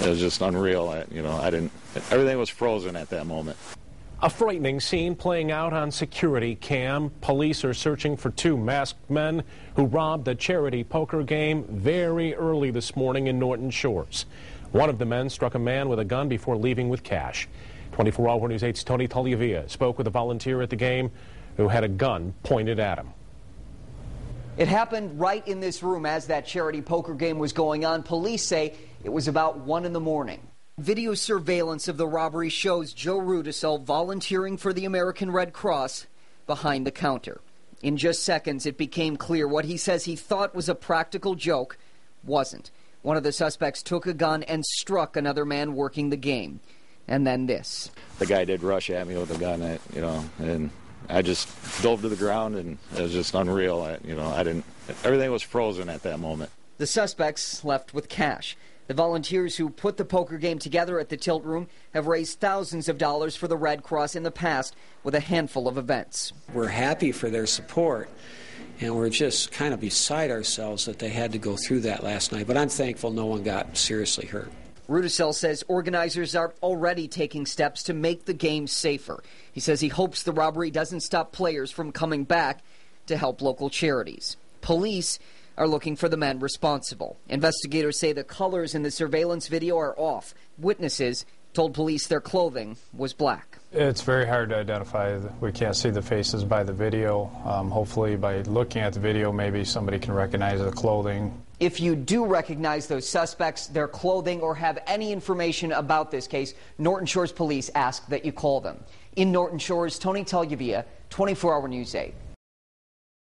was just unreal. Everything was frozen at that moment. A frightening scene playing out on security cam. Police are searching for two masked men who robbed a charity poker game very early this morning in Norton Shores. One of the men struck a man with a gun before leaving with cash. 24-Hour News 8's Tony Tagliavia spoke with a volunteer at the game who had a gun pointed at him. It happened right in this room as that charity poker game was going on. Police say it was about 1 in the morning. Video surveillance of the robbery shows Joe Rudicil volunteering for the American Red Cross behind the counter. In just seconds, it became clear what he says he thought was a practical joke wasn't. One of the suspects took a gun and struck another man working the game. And then this. The guy did rush at me with a gun, and I just dove to the ground, and it was just unreal. Everything was frozen at that moment. The suspects left with cash. The volunteers who put the poker game together at the Tilt Room have raised thousands of dollars for the Red Cross in the past with a handful of events. We're happy for their support, and we're just kind of beside ourselves that they had to go through that last night. But I'm thankful no one got seriously hurt. Rudicil says organizers are already taking steps to make the game safer. He says he hopes the robbery doesn't stop players from coming back to help local charities. Police are looking for the men responsible. Investigators say the colors in the surveillance video are off. Witnesses told police their clothing was black. It's very hard to identify. We can't see the faces by the video. Hopefully by looking at the video, maybe somebody can recognize the clothing. If you do recognize those suspects, their clothing, or have any information about this case, Norton Shores Police ask that you call them. In Norton Shores, Tony Tagliavia, 24-Hour News 8.